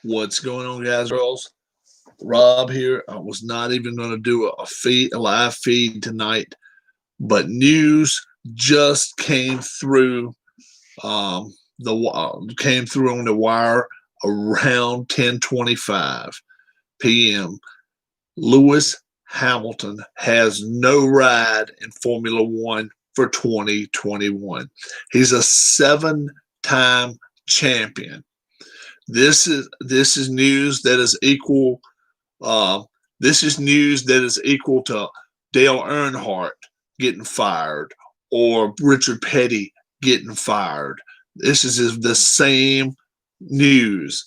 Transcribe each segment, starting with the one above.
What's going on, guys, girls? Rob here. I was not even going to do a live feed tonight, but news just came through. Came through on the wire around 10:25 p.m. Lewis Hamilton has no ride in Formula One for 2021. He's a seven-time champion. This is news that is equal. This is news that is equal to Dale Earnhardt getting fired or Richard Petty getting fired. This is the same news.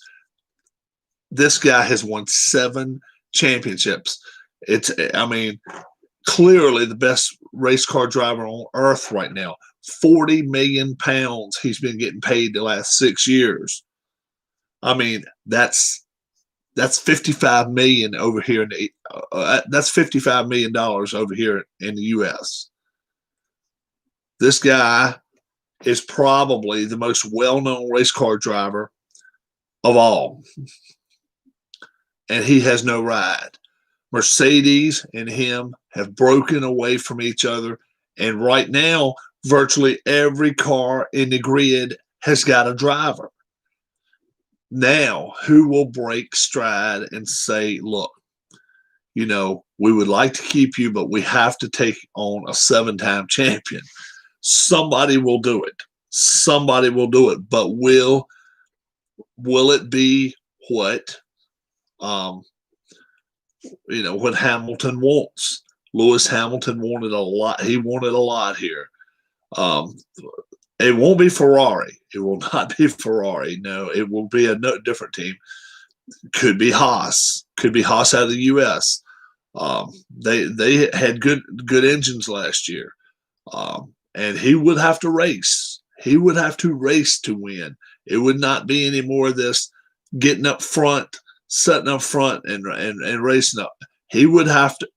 This guy has won 7 championships. Clearly the best race car driver on earth right now. 40 million pounds he's been getting paid the last 6 years. That's $55 million over here that's $55 million over here in the U.S. This guy is probably the most well-known race car driver of all, and he has no ride. Mercedes and him have broken away from each other, and right now, virtually every car in the grid has got a driver. Now, who will break stride and say, look, we would like to keep you, but we have to take on a 7-time champion? Somebody will do it. Somebody will do it. But will it be what what Hamilton wants? Lewis Hamilton wanted a lot. He wanted a lot here. It won't be Ferrari. It will not be Ferrari. No, it will be a different team. Could be Haas. Could be Haas out of the U.S. They had good engines last year, and he would have to race. He would have to race to win. It would not be any more of this getting up front, setting up front, and racing up. He would have to,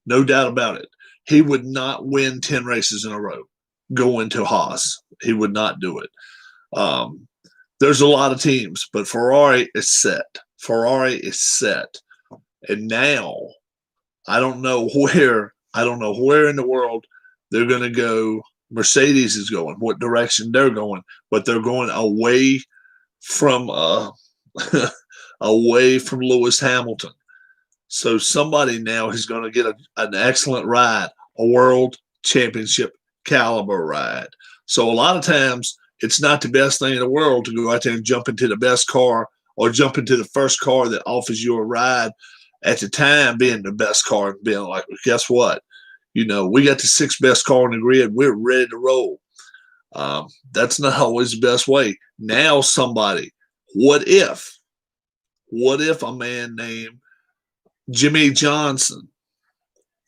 no doubt about it. He would not win 10 races in a row going to Haas. He would not do it. There's a lot of teams, but Ferrari is set. Ferrari is set. And now I don't know where in the world they're going to go. Mercedes is going, what direction they're going, but they're going away from away from Lewis Hamilton. So somebody now is going to get an excellent ride, a world championship caliber ride. So a lot of times it's not the best thing in the world to go out there and jump into the best car or jump into the first car that offers you a ride at the time being the best car and being like, well, guess what? We got the 6th best car in the grid. We're ready to roll. That's not always the best way. Now what if a man named Jimmy Johnson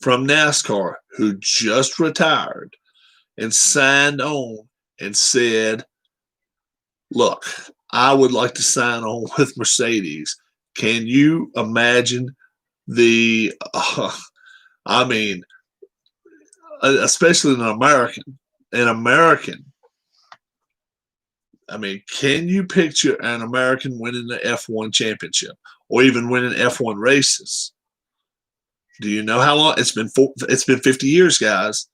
from NASCAR, who just retired and signed on and said, look, I would like to sign on with Mercedes. Can you imagine especially an American, can you picture an American winning the F1 championship or even winning F1 races? Do you know how long? It's been 50 years, guys.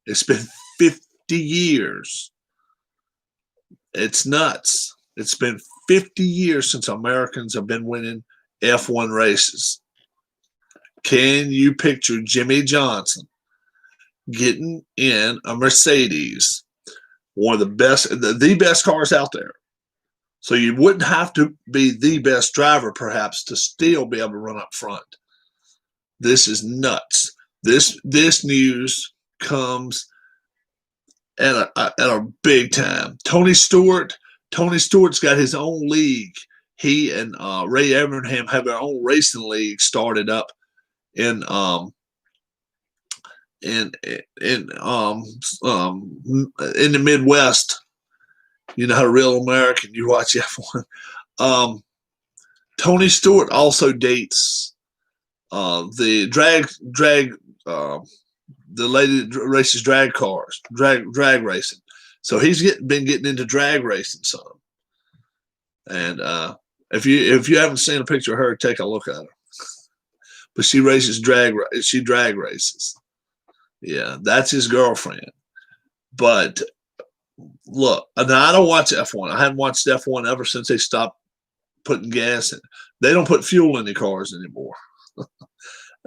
It's been 50 years. It's nuts. It's been 50 years since Americans have been winning F1 races. Can you picture Jimmy Johnson getting in a Mercedes, one of the best cars out there? So you wouldn't have to be the best driver, perhaps, to still be able to run up front. This is nuts. This news comes at a big time. Tony Stewart's got his own league. He and Ray Evernham have their own racing league started up in the Midwest. How real American you watch F1. Tony Stewart also dates the lady that races drag cars, drag racing. So he's been getting into drag racing some. And If you haven't seen a picture of her, take a look at her. But she races drag. She drag races. Yeah, that's his girlfriend. But look, now I don't watch F1. I haven't watched F1 ever since they stopped putting gas in. They don't put fuel in the cars anymore.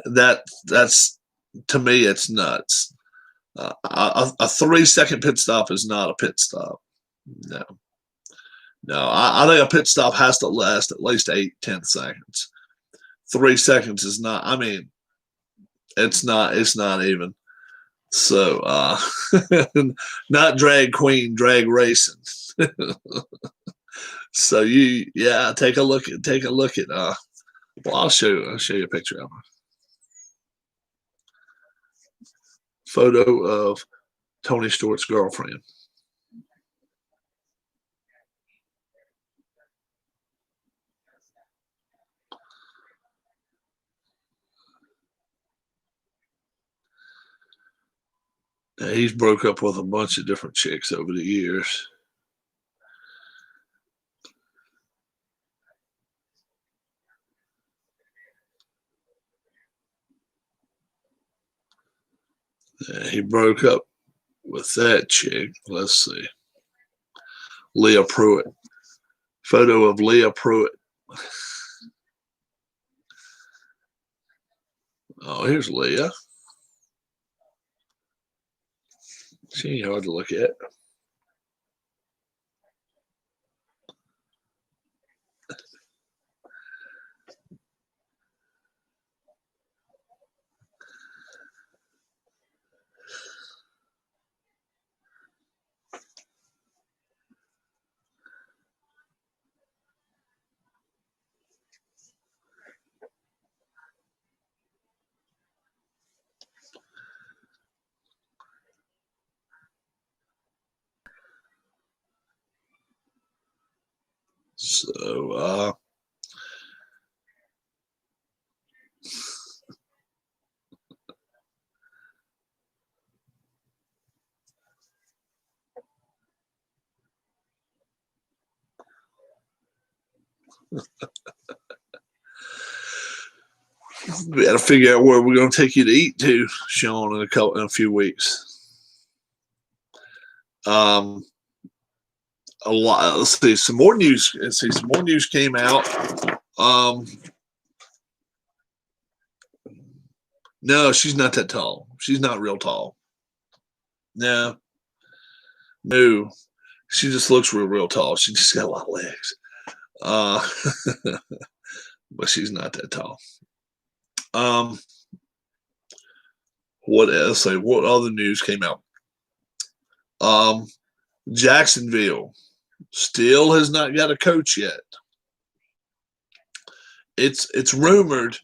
That's to me, it's nuts. A 3-second pit stop is not a pit stop. No, no. I think a pit stop has to last at least 8-10 seconds. 3 seconds is not. I mean, it's not. It's not even. So, not drag queen, drag racing. So yeah, take a look at. Well, I'll show you a picture of her. Photo of Tony Stewart's girlfriend. Now, he's broke up with a bunch of different chicks over the years. He broke up with that chick. Let's see. Leah Pruitt. Photo of Leah Pruitt. Oh, here's Leah. She ain't hard to look at. So, we got to figure out where we're going to take you to eat to, Sean, in a few weeks. A lot. Let's see some more news. Some more news came out. No, she's not that tall. She's not real tall. No, no, she just looks real tall. She just got a lot of legs. But she's not that tall. What else? What other news came out? Jacksonville still has not got a coach yet. It's rumored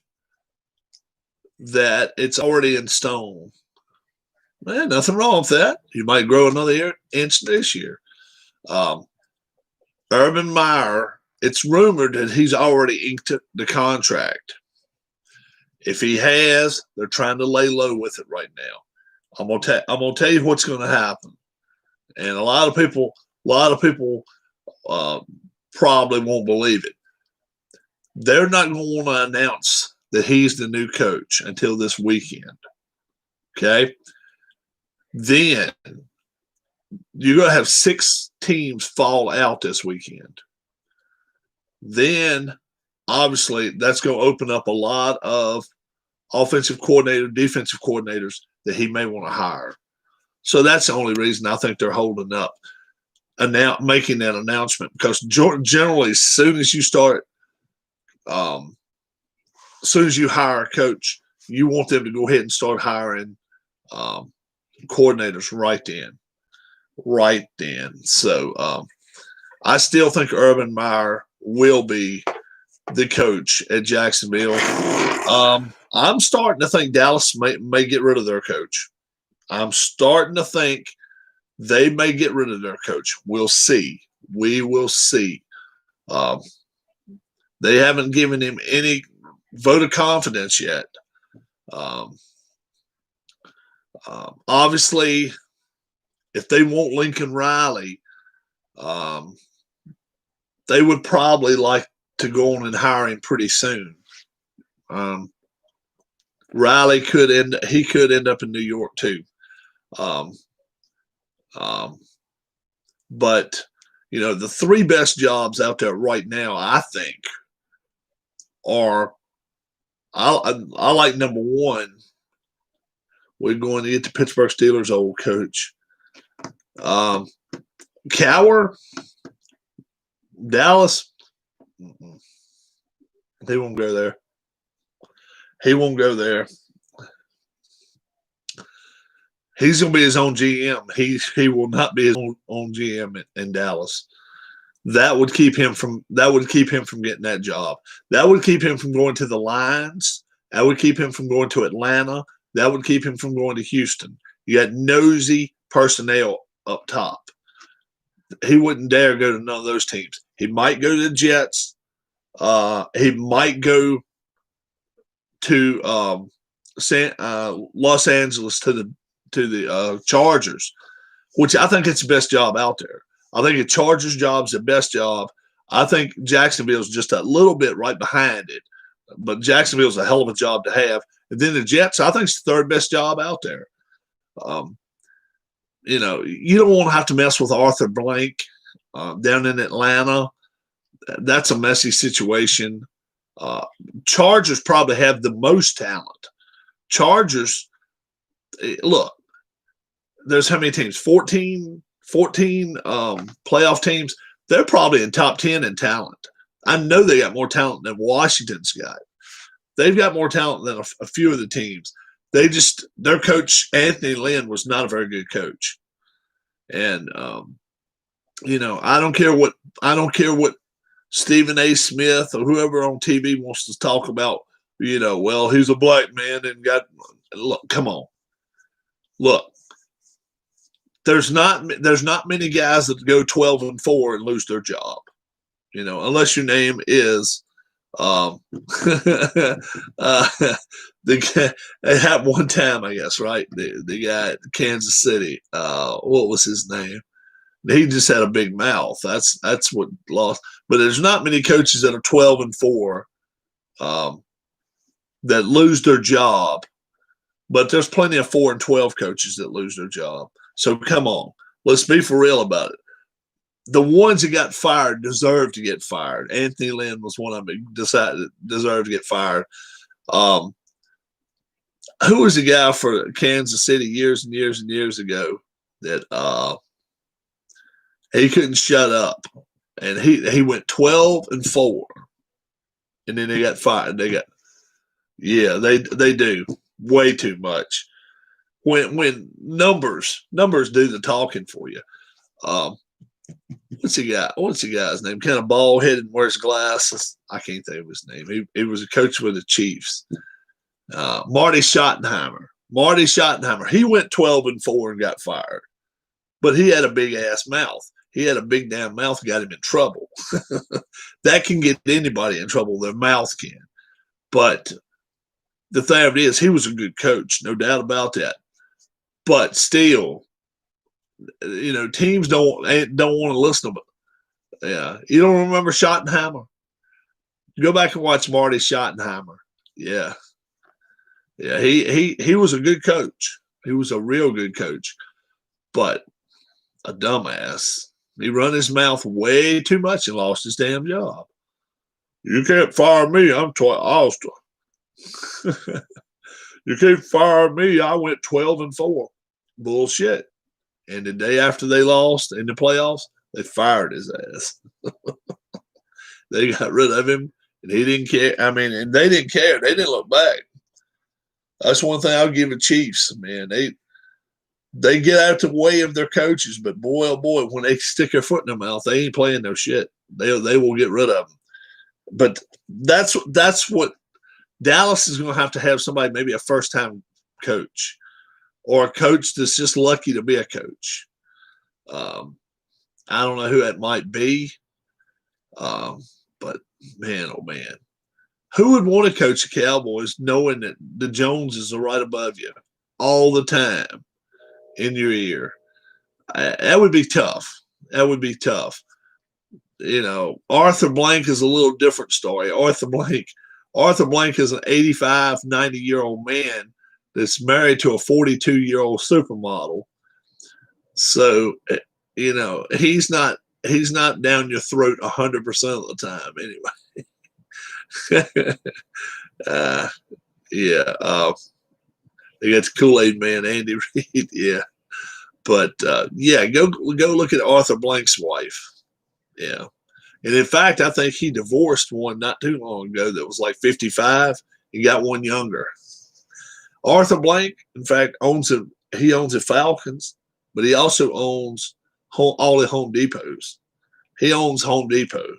that it's already in stone. Man, nothing wrong with that. You might grow another inch this year. Urban Meyer, it's rumored that he's already inked the contract. If he has, they're trying to lay low with it right now. I'm gonna tell you what's going to happen, and a lot of people probably won't believe it. They're not going to want to announce that he's the new coach until this weekend. Okay, then you're going to have 6 teams fall out this weekend. Then, obviously, that's going to open up a lot of offensive coordinator, defensive coordinators that he may want to hire. So that's the only reason I think they're holding up making that announcement, because generally, as soon as you hire a coach, you want them to go ahead and start hiring coordinators right then. So I still think Urban Meyer will be the coach at Jacksonville. I'm starting to think Dallas may get rid of their coach. I'm starting to think they may get rid of their coach. We'll see. We will see. They haven't given him any vote of confidence yet. Obviously, if they want Lincoln Riley, they would probably like to go on and hire him pretty soon. Riley could end up in New York too. But the three best jobs out there right now, I think, are I like number one. We're going to get the Pittsburgh Steelers' old coach, Cowher, Dallas. They won't go there. He won't go there. He's going to be his own GM. He will not be his own GM in Dallas. That would keep him from getting that job. That would keep him from going to the Lions. That would keep him from going to Atlanta. That would keep him from going to Houston. You got nosy personnel up top. He wouldn't dare go to none of those teams. He might go to the Jets. He might go to Los Angeles to the Chargers, which I think it's the best job out there. I think the Chargers job's the best job. I think Jacksonville's just a little bit right behind it, but Jacksonville's a hell of a job to have. And then the Jets, I think, is the third best job out there. You don't want to have to mess with Arthur Blank down in Atlanta. That's a messy situation. Chargers probably have the most talent. Chargers, look, there's how many teams? 14 playoff teams. They're probably in top 10 in talent. I know they got more talent than Washington's got. They've got more talent than a few of the teams. Their coach, Anthony Lynn, was not a very good coach. And, I don't care what Stephen A. Smith or whoever on TV wants to talk about, well, he's a black man and look, come on. Look, there's not many guys that go 12-4 and lose their job, unless your name is the guy it happened one time, I guess, right? The guy at Kansas City, what was his name? He just had a big mouth. That's what lost. But there's not many coaches that are 12-4 that lose their job. But there's plenty of 4-12 coaches that lose their job. So come on, let's be for real about it. The ones that got fired deserve to get fired. Anthony Lynn was one of them decided deserved to get fired. Who was the guy for Kansas City years and years and years ago that he couldn't shut up, and he went 12-4, and then they got fired. They do way too much. When numbers do the talking for you. What's the guy's name? Kind of bald headed and wears glasses. I can't think of his name. He was a coach with the Chiefs. Marty Schottenheimer. He went 12-4 and got fired, but he had a big ass mouth. He had a big damn mouth, got him in trouble. That can get anybody in trouble. Their mouth can. But the thing of it is, he was a good coach, no doubt about that. But still, teams don't want to listen to him. Yeah, you don't remember Schottenheimer? Go back and watch Marty Schottenheimer. Yeah. He was a good coach. He was a real good coach, but a dumbass. He run his mouth way too much and lost his damn job. You can't fire me. I'm Austin. You can't fire me. I went 12-4. Bullshit. And the day after they lost in the playoffs, they fired his ass. They got rid of him, and he didn't care. I mean, and they didn't care. They didn't look back. That's one thing I'll give the Chiefs, man. They get out the way of their coaches, but boy, oh boy, when they stick their foot in their mouth, they ain't playing no shit. They will get rid of them. But that's what Dallas is going to have somebody, maybe a first-time coach or a coach that's just lucky to be a coach. I don't know who that might be, but man, oh man. Who would want to coach the Cowboys knowing that the Joneses are right above you all the time in your ear? That would be tough. Arthur Blank is a little different story. Arthur Blank is an 85, 90-year-old man that's married to a 42-year-old supermodel. So, he's not down your throat 100% of the time anyway. Yeah. They got the Kool-Aid man, Andy Reid. Yeah. But yeah, go look at Arthur Blank's wife. Yeah. And in fact, I think he divorced one not too long ago that was like 55. He got one younger. Arthur Blank, in fact, he owns the Falcons, but he also owns all the Home Depots. He owns Home Depot.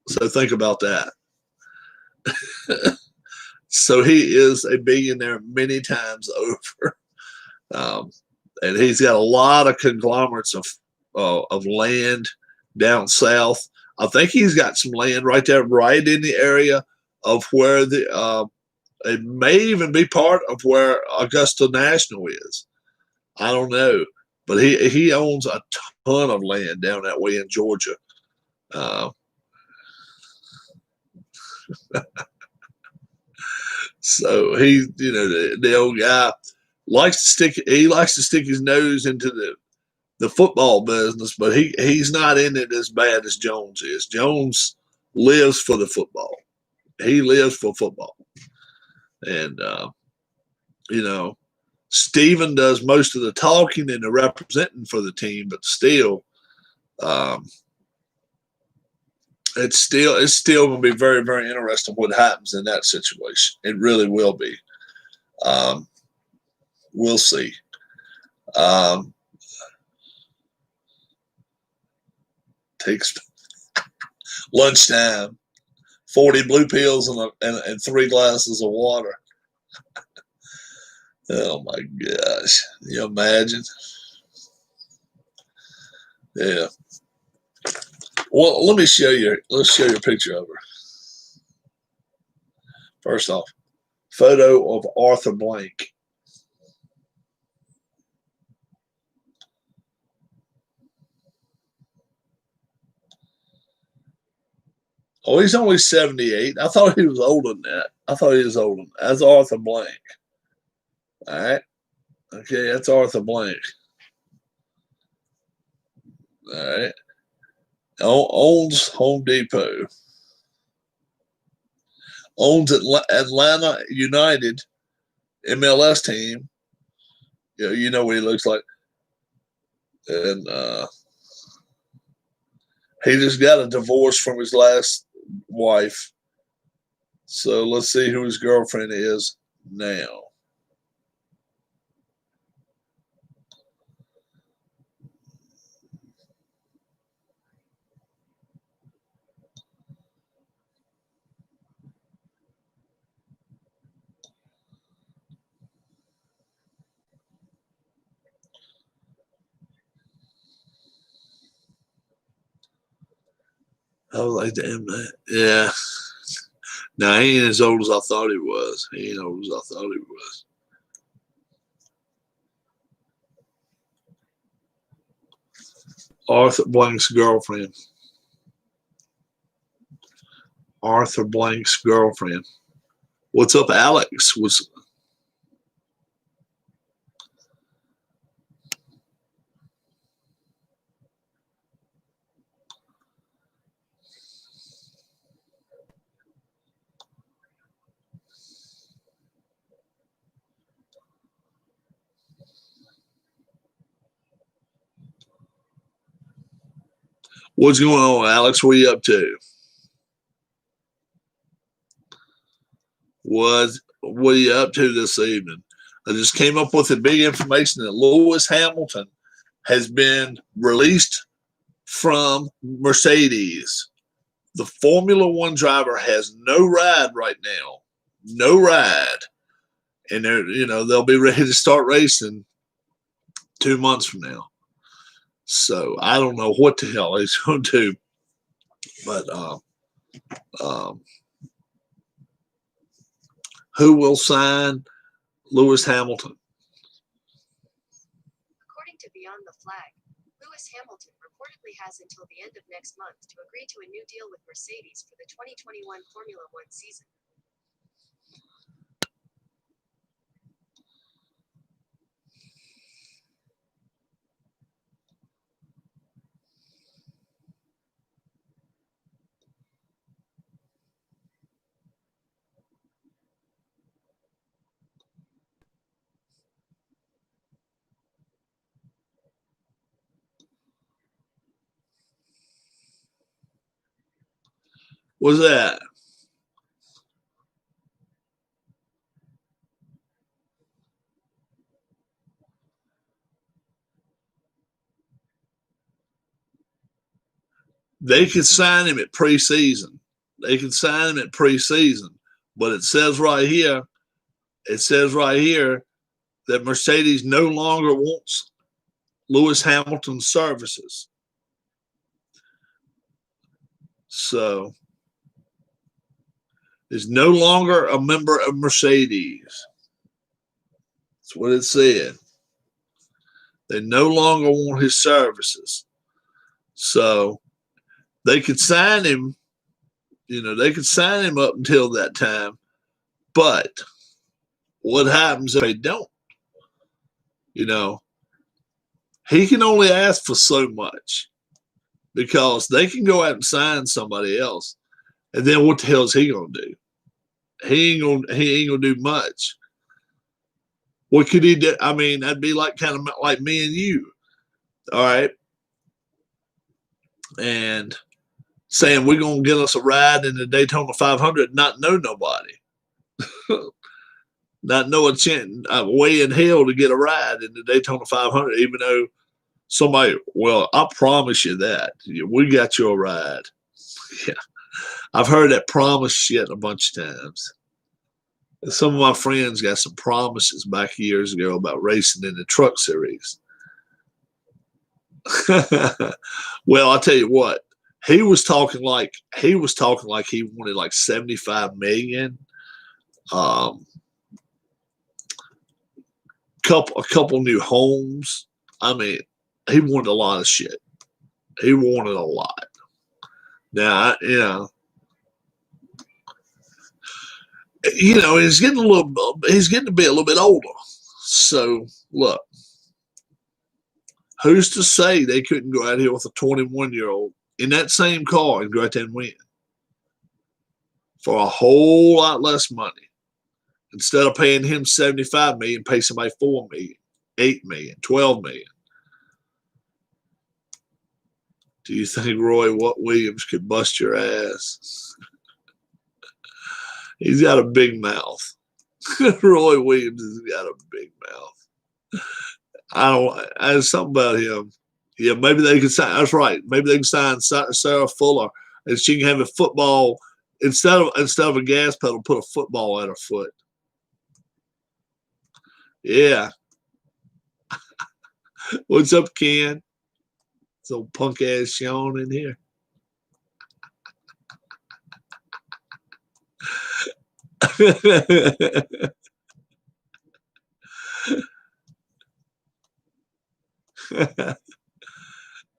So think about that. So he is a billionaire many times over. And he's got a lot of conglomerates of land down south. I think he's got some land right there, right in the area of where it may even be part of where Augusta National is. I don't know, but he owns a ton of land down that way in Georgia. So the old guy likes to stick his nose into the football business, but he's not in it as bad as Jones is. Jones lives for the football. He lives for football. And, Steven does most of the talking and the representing for the team, but still, it's still going to be very, very interesting what happens in that situation. It really will be. We'll see. Takes lunchtime, 40 blue pills and 3 glasses of water. Oh my gosh. Can you imagine? Yeah. Well, let's show you a picture of her. First off, photo of Arthur Blank. Oh, he's only 78. I thought he was older than that. That's Arthur Blank. All right. Okay, that's Arthur Blank. All right. Owns Home Depot. Owns Atlanta United MLS team. You know what he looks like. And he just got a divorce from his last wife. So let's see who his girlfriend is now. I was like, damn that. Yeah. Now, he ain't as old as I thought he was. Arthur Blank's girlfriend. Arthur Blank's girlfriend. What's up, Alex? What's going on, Alex? What are you up to? What are you up to this evening? I just came up with the big information that Lewis Hamilton has been released from Mercedes. The Formula One driver has no ride right now. No ride. And they'll be ready to start racing 2 months from now. So I don't know what the hell he's going to do. But who will sign Lewis Hamilton? According to Beyond the Flag, Lewis Hamilton reportedly Ferrari has until the end of next month to agree to a new deal with Mercedes for the 2021 Formula One season. What's that? They could sign him at preseason. They could sign him at preseason, but it says right here that Mercedes no longer wants Lewis Hamilton's services. So is no longer a member of Mercedes. That's what it said. They no longer want his services. So they could sign him, they could sign him up until that time. But what happens if they don't? He can only ask for so much because they can go out and sign somebody else. And then what the hell is he going to do? He ain't gonna do much. What could he do? I mean, that'd be like kind of like me and you, all right, and saying we're gonna get us a ride in the Daytona 500, not know nobody, not know a chance, way in hell to get a ride in the Daytona 500, even though somebody, well, I promise you that we got your ride. Yeah, I've heard that promise shit a bunch of times. Some of my friends got some promises back years ago about racing in the truck series. Well, I'll tell you what, he was talking like he wanted like 75 million. A couple new homes. I mean, he wanted a lot of shit. He wanted a lot. Now, he's getting to be a little bit older. So look, who's to say they couldn't go out here with a 21-year-old in that same car and go out there and win for a whole lot less money? Instead of paying him 75 million, pay somebody 4 million, 8 million, 12 million. Do you think Roy Williams could bust your ass? He's got a big mouth. Roy Williams has got a big mouth. There's something about him. Yeah, maybe they could sign. That's right. Maybe they can sign Sarah Fuller, and she can have a football instead of a gas pedal. Put a football at her foot. Yeah. What's up, Ken? It's old punk ass Sean in here.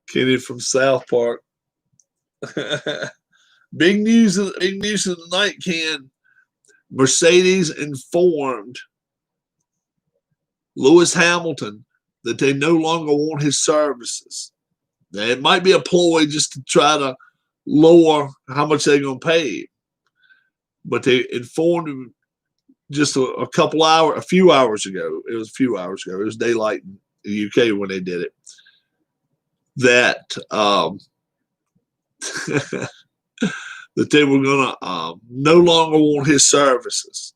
Kenny from South Park. Big news of the night, Ken. Mercedes informed Lewis Hamilton that they no longer want his services. Now, it might be a ploy just to try to lower how much they're going to pay him. But they informed him just a few hours ago. It was a few hours ago. It was daylight in the UK when they did it. That that they were going to no longer want his services.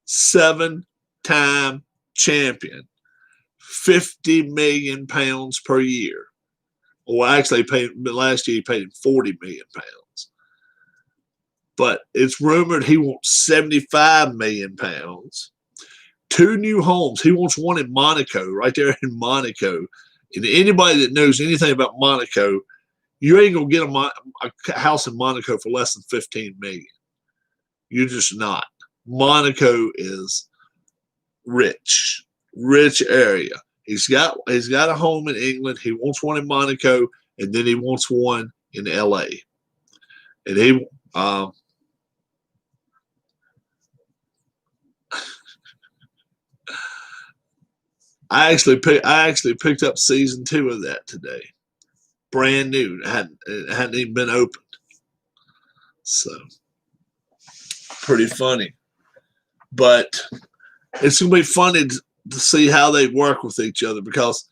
7-time champion, £50 million per year. Well, actually, last year he paid him £40 million. But it's rumored he wants £75 million. 2 new homes. He wants one in Monaco, right there in Monaco. And anybody that knows anything about Monaco, you ain't gonna get a house in Monaco for less than $15 million. You're just not. Monaco is rich area. He's got a home in England. He wants one in Monaco. and then he wants one in LA. And he I actually picked up season 2 of that today. Brand new. It hadn't even been opened. So pretty funny. But it's gonna be funny to see how they work with each other, because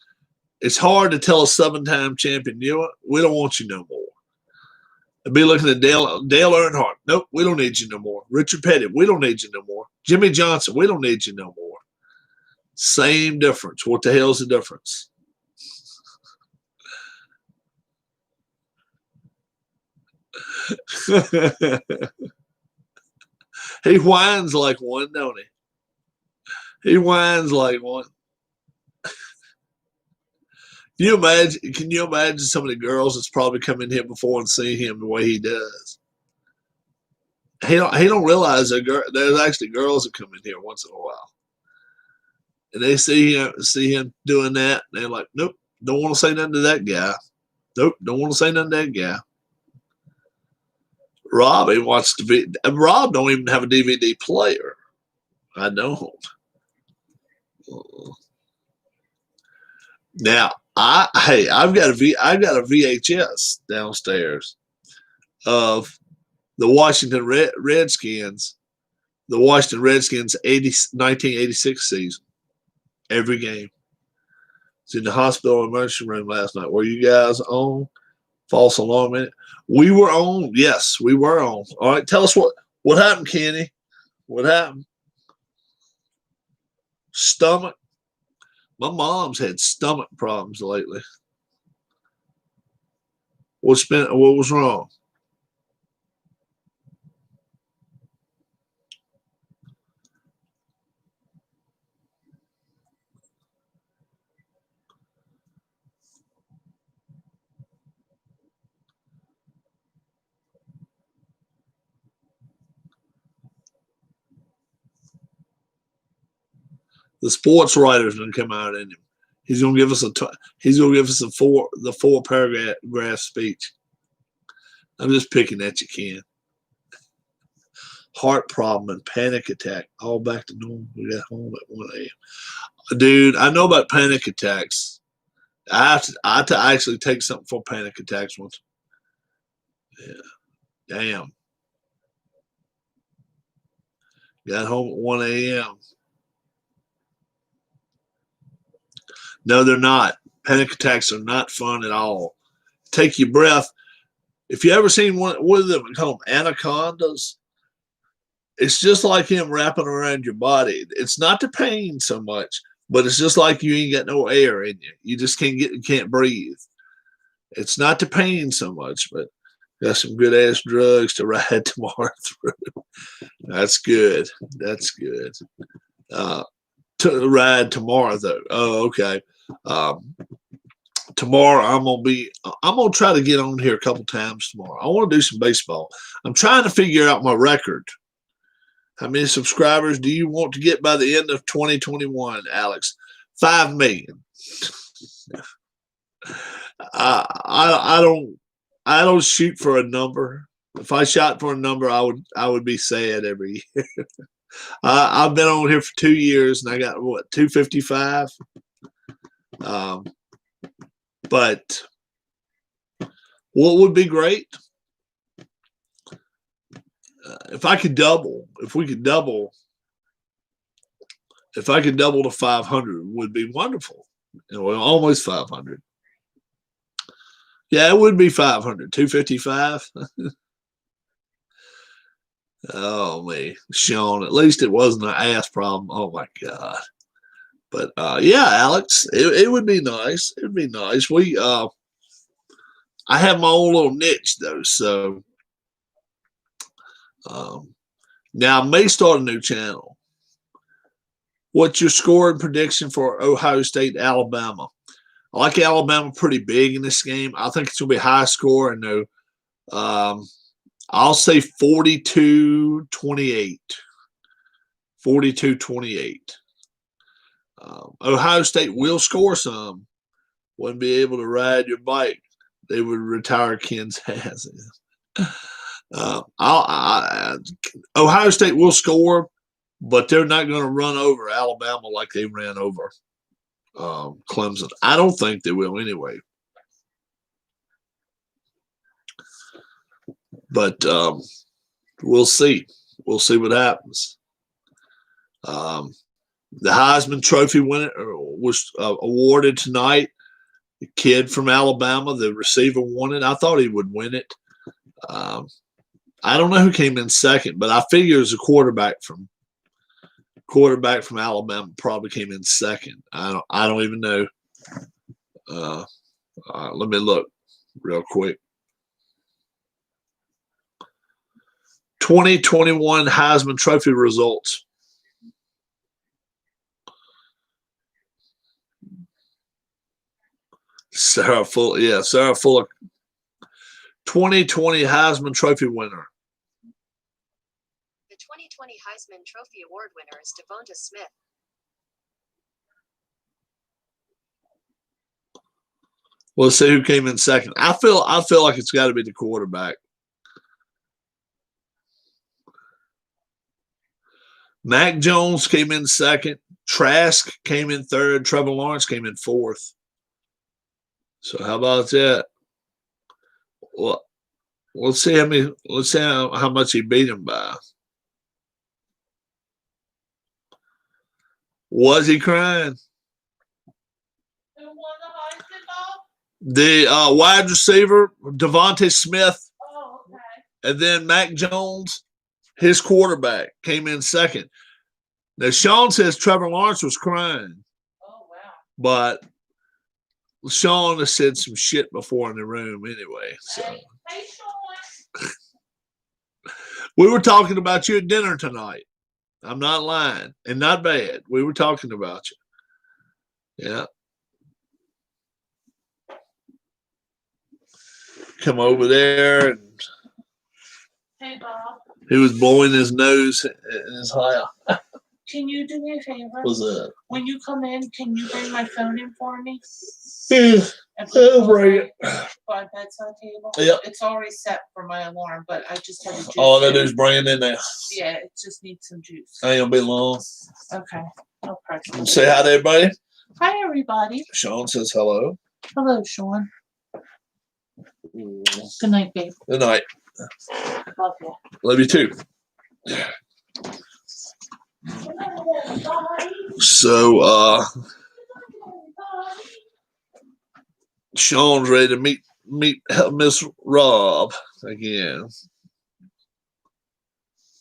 it's hard to tell a 7-time champion, you know what, we don't want you no more. I'd be looking at Dale Earnhardt. Nope, we don't need you no more. Richard Petty, we don't need you no more. Jimmy Johnson, we don't need you no more. Same difference. What the hell's the difference? He whines like one, don't he? He whines like one. Can you imagine some of the girls that's probably come in here before and see him the way he does? He don't realize there's actually girls that come in here once in a while, and they see him doing that, and they're like, nope, don't want to say nothing to that guy. Nope, don't want to say nothing to that guy. Rob ain't watched Rob don't even have a DVD player. I don't. Now I've got a VHS downstairs of the Washington Redskins, 1986 season. Every game. It's in the hospital emergency room last night. Were you guys on? False alarm minute. We were on. Yes, we were on. All right, tell us what happened, Kenny. What happened? Stomach. My mom's had stomach problems lately. What was wrong? The sports writer's gonna come out in him. He's gonna give us the 4-paragraph speech. I'm just picking at you, Ken. Heart problem and panic attack, all back to normal. We got home at 1 a.m. Dude, I know about panic attacks. I have to actually take something for panic attacks once. Yeah. Damn. Got home at 1 a.m. No, they're not. Panic attacks are not fun at all. Take your breath. If you ever seen one of them, we call them anacondas. It's just like him wrapping around your body. It's not the pain so much, but it's just like you ain't got no air in you. You just can't breathe. It's not the pain so much, but got some good ass drugs to ride tomorrow through. That's good. That's good. To ride tomorrow though. Oh, okay. Tomorrow I'm gonna try to get on here a couple times tomorrow. I want to do some baseball. I'm trying to figure out my record. How many subscribers do you want to get by the end of 2021, Alex? 5 million. I don't shoot for a number. If I shot for a number, I would be sad every year. I've been on here for 2 years and I got 255. But what would be great if we could double to 500 would be wonderful. Almost 500. Yeah, it would be 500. 255. Oh, me, Sean. At least it wasn't an ass problem. Oh my God. But yeah, Alex, it would be nice. It would be nice. I have my own little niche though, so now I may start a new channel. What's your score and prediction for Ohio State, Alabama? I like Alabama pretty big in this game. I think it's gonna be high score, and no, I'll say 42-28. 42-28. Ohio State will score some. Wouldn't be able to ride your bike. they would retire Ken's ass. Ohio State will score, but they're not going to run over Alabama like they ran over Clemson. I don't think they will anyway. But we'll see. We'll see what happens. The Heisman Trophy winner was awarded tonight. The kid from Alabama, the receiver, won it. I thought he would win it. I don't know who came in second, but I figure it was a quarterback from Alabama probably came in second. I don't even know. Let me look real quick. 2021 Heisman Trophy results. Sarah Fuller 2020 Heisman Trophy winner. The 2020 Heisman Trophy Award winner is Devonta Smith. Let's see who came in second. I feel like it's got to be the quarterback. Mac Jones came in second. Trask came in third. Trevor Lawrence came in fourth. So how about that? Well, let's see how much he beat him by. Was he crying? Who won the Heisman Bowl? The wide receiver, Devonta Smith, Oh, okay. and then Mac Jones, his quarterback, came in second. Now, Sean says Trevor Lawrence was crying, Oh, wow. but Sean has said some shit before in the room anyway. So Hey, Sean. we were talking about you at dinner tonight. I'm not lying, and not bad. We were talking about you. Yeah. Come over there, and Hey, Bob. he was blowing his nose in his hair. Can you do me a favor? What's that? When you come in, can you bring my phone in for me? Yeah, And put I'll bring it. by bedside table? Yep. It's already set for my alarm, but I just had to juice All I it. gotta do is bring it in there. Yeah, it just needs some juice. Ain't gonna be long. Okay. No pressure. Say hi to everybody. Hi, everybody. Sean says hello. Hello, Sean. Good night, babe. Good night. Love you. Love you too. Good night, everybody. So Good night, everybody. Sean's ready to meet Miss Rob again.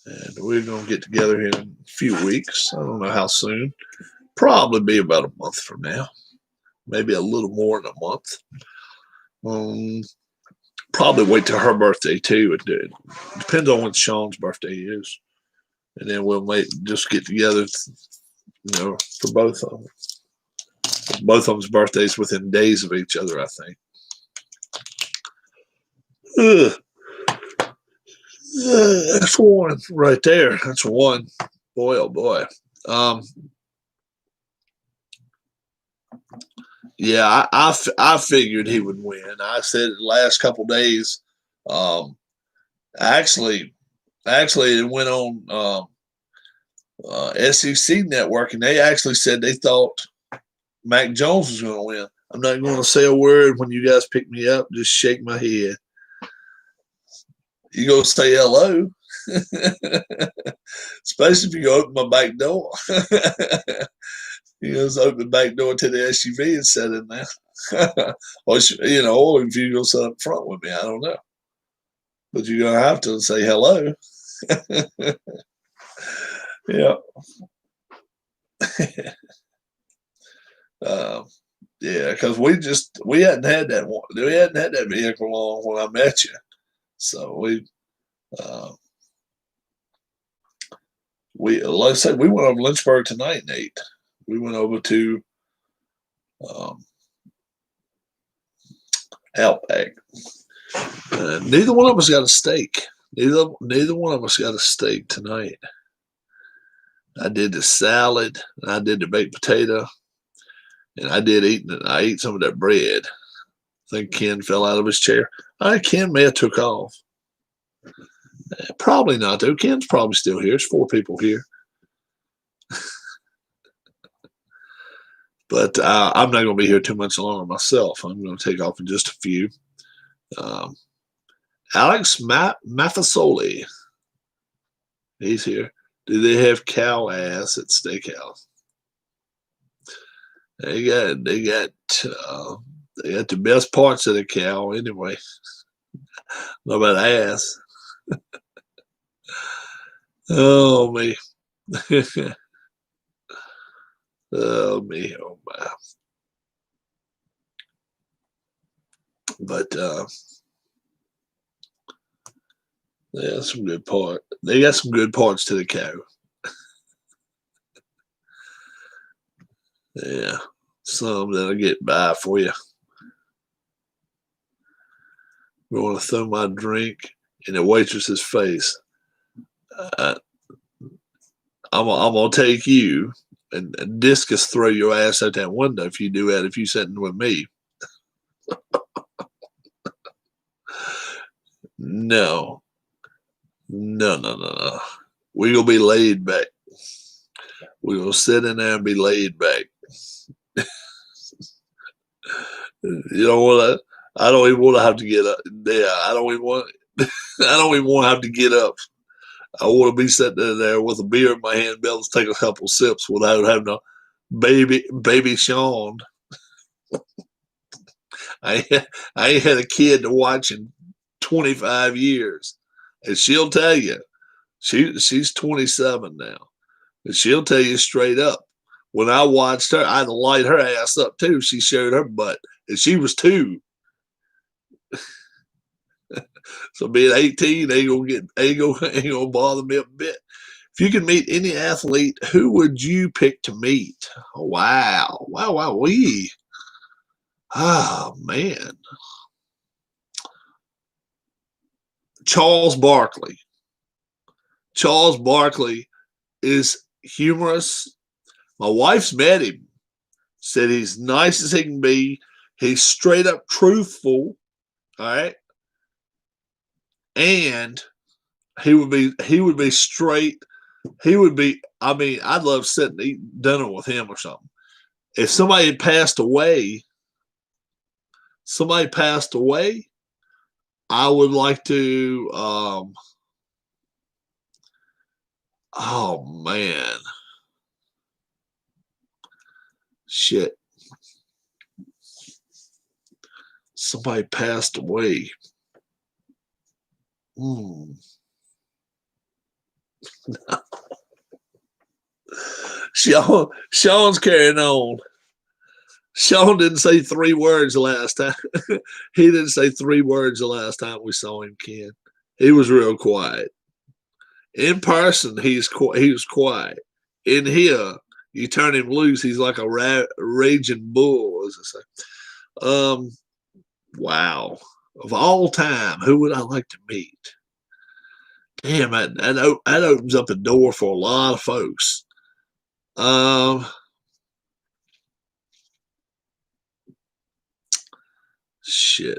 And we're gonna get together here in a few weeks. I don't know how soon. Probably be about a month from now. Maybe a little more than a month. Probably wait till her birthday too. It depends on when Sean's birthday is, and then we'll just get together, for both of them. Both of them's birthdays within days of each other, I think. That's one right there. That's one. Boy, oh boy. Yeah, I figured he would win. I said it the last couple of days. Actually, it went on SEC Network, and they actually said they thought Mac Jones was going to win. I'm not going to say a word when you guys pick me up. Just shake my head. You go say hello, especially if you go open my back door. Just open the back door to the SUV and sit in there. Or if you go sit up front with me, I don't know. But you're going to have to say hello. Yeah. Yeah, because we hadn't had that one. We hadn't had that vehicle long when I met you. So like I said, we went over Lynchburg tonight, Nate. We went over to Outback. Neither one of us got a steak. Neither one of us got a steak tonight. I did the salad, and I did the baked potato, and I ate some of that bread. think Ken fell out of his chair. Ken may have took off. Probably not, though. Ken's probably still here. There's 4 people here. But I'm not going to be here too much longer myself. I'm going to take off in just a few. Alex Maffasoli. He's here. Do they have cow ass at Steakhouse? They got the best parts of the cow anyway. Not about ass. Oh me. Oh me. Oh my. But yeah, some good part. They got some good parts to the cow. Yeah, some that'll get by for you. I'm going to throw my drink in the waitress's face. I'm going to take you and discus throw your ass out that window if you do that, if you sitting with me. No. No. We're going to be laid back. We're going to sit in there and be laid back. You know what? I don't even want to have to get up. Yeah, I don't even want to have to get up. I want to be sitting there with a beer in my hand, be able to take a couple sips without having a baby Sean. I ain't had a kid to watch in 25 years. And she'll tell you, she's 27 now. And she'll tell you straight up, when I watched her, I'd light her ass up too. She showed her butt. And she was 2. So being 18 ain't gonna bother me a bit. If you could meet any athlete, who would you pick to meet? Wow. Wee. Oh man. Charles Barkley. Charles Barkley is humorous. My wife's met him. Said he's nice as he can be. He's straight up truthful. All right. And he would be straight. He would be, I mean, I'd love sitting and eating dinner with him or something. If somebody had passed away, I would like to, oh man. Shit. Somebody passed away. Sean's carrying on. Sean didn't say 3 words the last time. He didn't say 3 words the last time we saw him, Ken. He was real quiet. In person, he was quiet. In here, you turn him loose, he's like a raging bull, as I say. Wow. Of all time, who would I like to meet? Damn, that opens up a door for a lot of folks. Shit.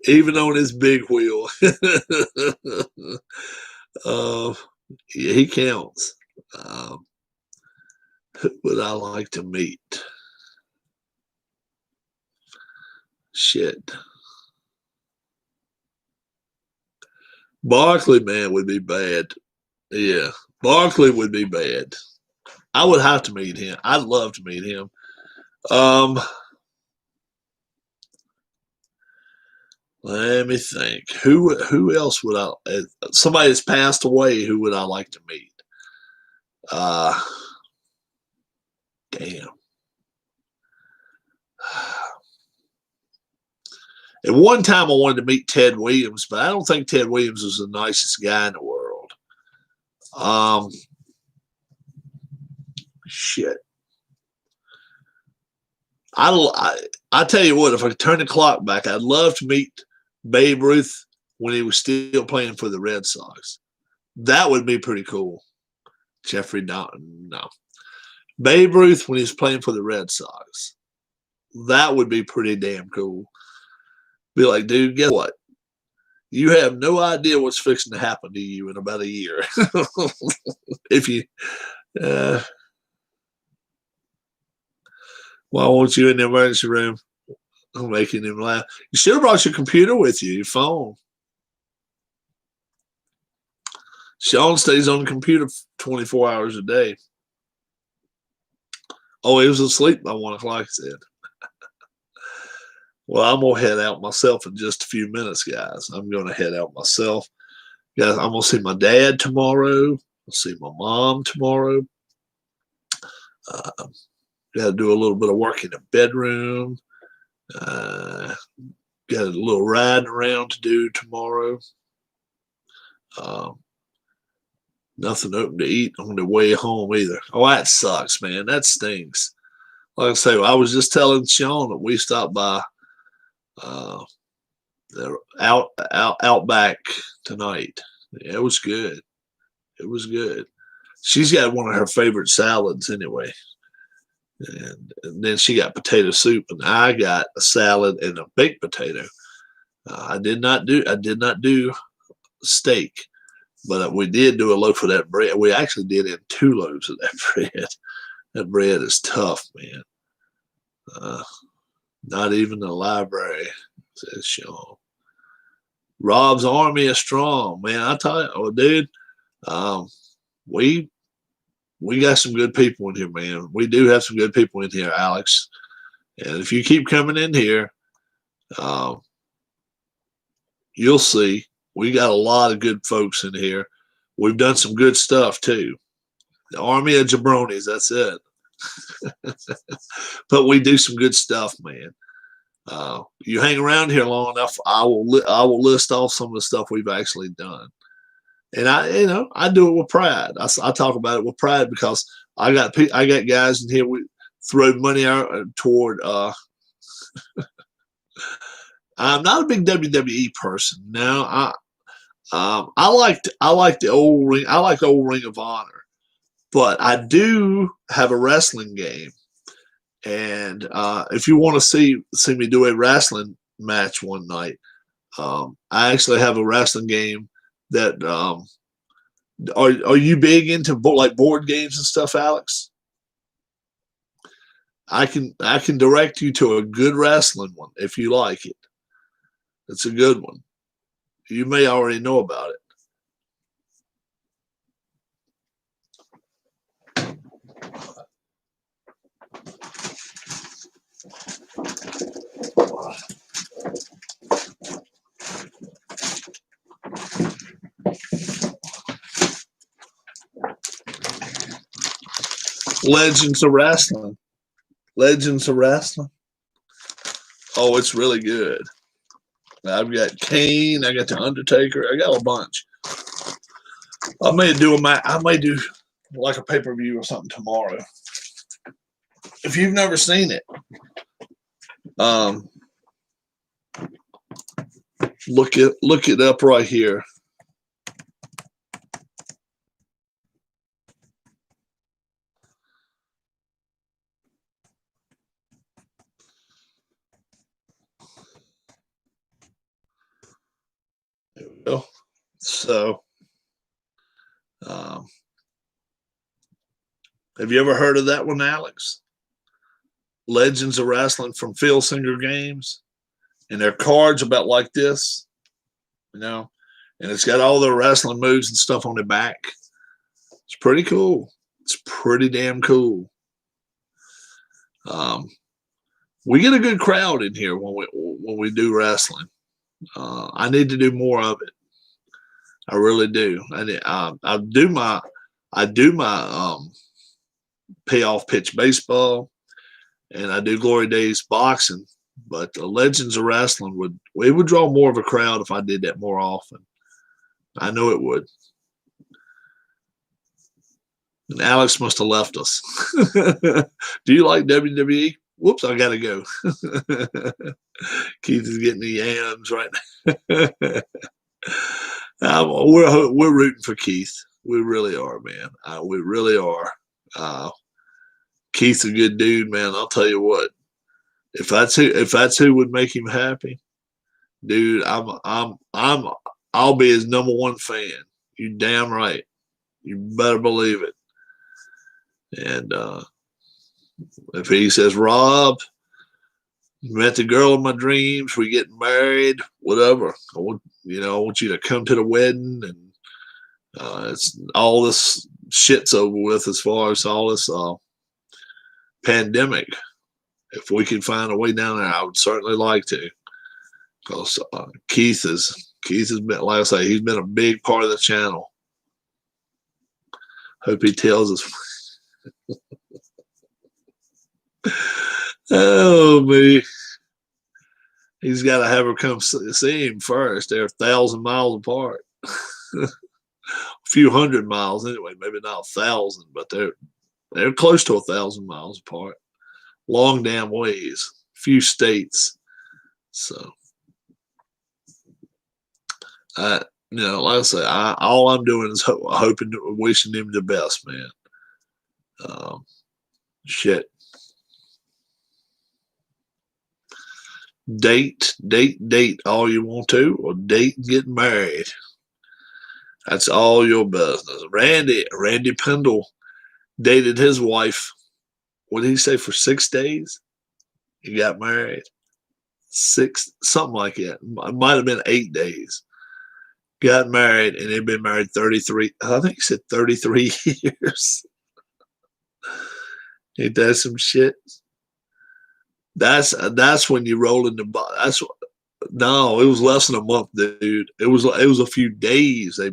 Even on his big wheel. Yeah, he counts. Who would I like to meet? Shit. Barkley, man, would be bad. Yeah, Barkley would be bad. I would have to meet him. I'd love to meet him. Let me think. Who else would I? Somebody that's passed away. Who would I like to meet? Damn. At one time, I wanted to meet Ted Williams, but I don't think Ted Williams was the nicest guy in the world. Shit. I tell you what, if I could turn the clock back, I'd love to meet Babe Ruth when he was still playing for the Red Sox. That would be pretty cool. Jeffrey Dahmer, no. Babe Ruth when he's playing for the Red Sox. That would be pretty damn cool. Be like, dude, guess what? You have no idea what's fixing to happen to you in about a year. If you, well, I want you in the emergency room. I'm making him laugh. You should have brought your computer with you, your phone. Sean stays on the computer 24 hours a day. Oh, he was asleep by 1 o'clock, he said. Well, I'm going to head out myself in just a few minutes, guys. I'm going to head out myself. Guys, I'm going to see my dad tomorrow. I'll see my mom tomorrow. Got to do a little bit of work in the bedroom. Got a little riding around to do tomorrow. Nothing open to eat on the way home either. Oh, that sucks, man. That stinks. Like I say, I was just telling Sean that we stopped by the Outback tonight. Yeah, it was good. It was good. She's got one of her favorite salads anyway. And then she got potato soup, and I got a salad and a baked potato. I did not do steak, but we did do a loaf of that bread. We actually did in 2 loaves of that bread. That bread is tough, man. Not even the library, says Sean. Rob's army is strong, man. I tell you, oh, dude, we got some good people in here, man. We do have some good people in here, Alex. And if you keep coming in here, you'll see we got a lot of good folks in here. We've done some good stuff too. The army of jabronis, that's it. But we do some good stuff, man. You hang around here long enough, I will list off some of the stuff we've actually done. And I do it with pride. I talk about it with pride because I got guys in here. We throw money out toward. I'm not a big WWE person. No, I like the old ring. I like the old Ring of Honor, but I do have a wrestling game. And if you want to see me do a wrestling match one night, I actually have a wrestling game that. Are you big into like board games and stuff, Alex? I can direct you to a good wrestling one if you like it. It's a good one. You may already know about it. Legends of Wrestling. Legends of Wrestling. Oh, it's really good. I've got Kane. I got the Undertaker. I got a bunch. I may do like a pay-per-view or something tomorrow. If you've never seen it, look it up right here. There we go. So, have you ever heard of that one, Alex? Legends of Wrestling from Phil Singer Games, and their cards about like this, and it's got all the wrestling moves and stuff on the back. It's pretty cool. It's pretty damn cool. We get a good crowd in here when we do wrestling. I need to do more of it. I really do. I do my payoff pitch baseball, and I do Glory Days boxing. But the Legends of Wrestling would draw more of a crowd if I did that more often. I know it would. And Alex must have left us. Do you like WWE? Whoops, I gotta go. Keith is getting the yams right now. We're rooting for Keith. We really are, man. We really are. Keith's a good dude, man. I'll tell you what. If that's who would make him happy, dude, I'll be his #1 fan. You damn right. You better believe it. And if he says, Rob, met the girl of my dreams, we get married, whatever. I want you to come to the wedding, and it's all this shit's over with as far as all this pandemic. If we can find a way down there, I would certainly like to. Because Keith has been, like I say, he's been a big part of the channel. Hope he tells us. Oh, me. He's got to have her come see him first. They're 1,000 miles apart. A few hundred miles anyway, maybe not 1,000, but they're close to 1,000 miles apart. Long damn ways, few states. So, like I say, all I'm doing is hoping, wishing him the best, man. Shit. Date all you want to, or date and get married. That's all your business. Randy Pendle dated his wife. What did he say, for 6 days? He got married. 6, something like that. It might have been 8 days. Got married, and they've been married 33. I think he said 33 years. Ain't that some shit? That's when you roll in the. No, it was less than a month, dude. It was a few days. They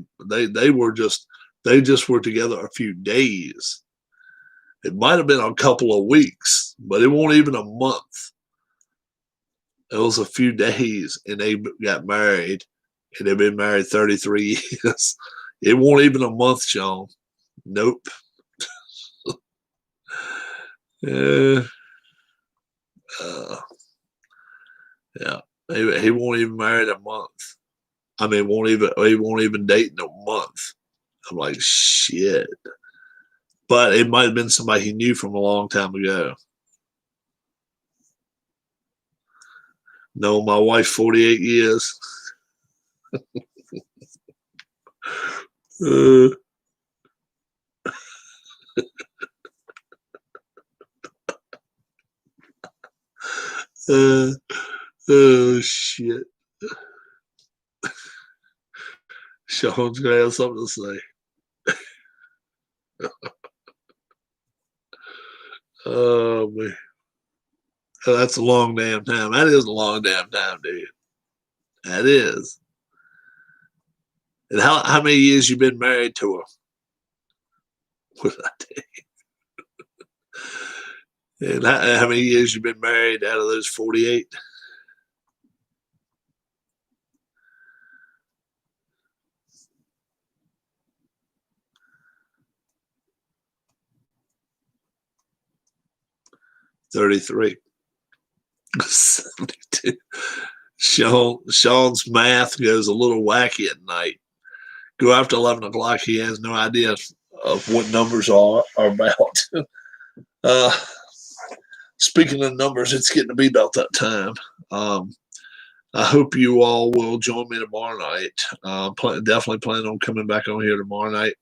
just were together a few days. It might have been a couple of weeks, but it wasn't even a month. It was a few days, and they got married, and they've been married 33 years. It wasn't even a month, Sean. Nope. Yeah. Yeah. He won't even marry a month. I mean, he won't even date in a month. I'm like, shit. But it might have been somebody he knew from a long time ago. Know my wife 48 years. Oh shit. Sean's gonna have something to say. Oh man. That's a long damn time. That is a long damn time, dude. That is. And how many years you been married to her? What did I tell you? And how many years you been married out of those 48? $33. 72. Sean's math goes a little wacky at night. Go after 11 o'clock, he has no idea of what numbers are about. Speaking of numbers, it's getting to be about that time. I hope you all will join me tomorrow night. Definitely plan on coming back on here tomorrow night.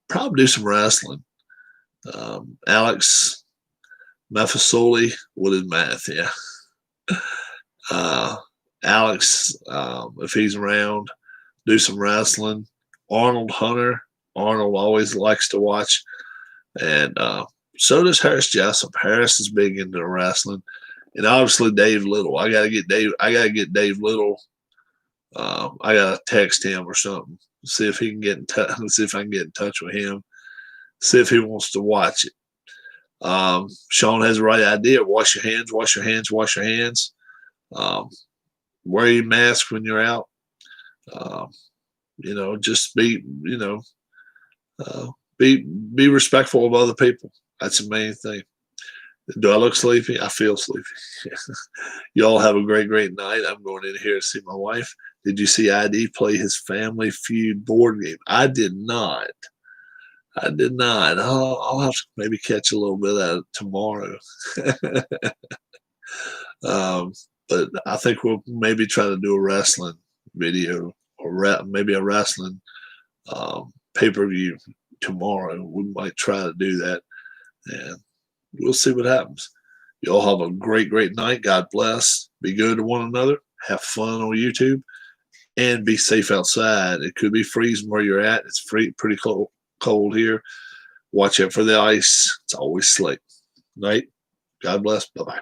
Probably do some wrestling. Alex Mafasoli, what is math? Yeah. Alex, if he's around, do some wrestling. Arnold Hunter. Arnold always likes to watch. And so does Harris Jessup. Harris is big into wrestling. And obviously Dave Little. I gotta get Dave Little. I gotta text him or something. See if he can get in touch. See if I can get in touch with him. See if he wants to watch it. Sean has the right idea. Wash your hands, wash your hands, wash your hands. Wear your mask when you're out. Just be respectful of other people. That's the main thing. Do I look sleepy? I feel sleepy. Y'all have a great, great night. I'm going in here to see my wife. Did you see ID play his Family Feud board game? I did not. I did not. I'll have to maybe catch a little bit of that tomorrow. um, but I think we'll maybe try to do a wrestling video or maybe a wrestling pay-per-view tomorrow. We might try to do that, and we'll see what happens. Y'all have a great, great night. God bless. Be good to one another. Have fun on YouTube, and be safe outside. It could be freezing where you're at. It's pretty cold here. Watch out for the ice. It's always slick. Night. God bless. Bye-bye.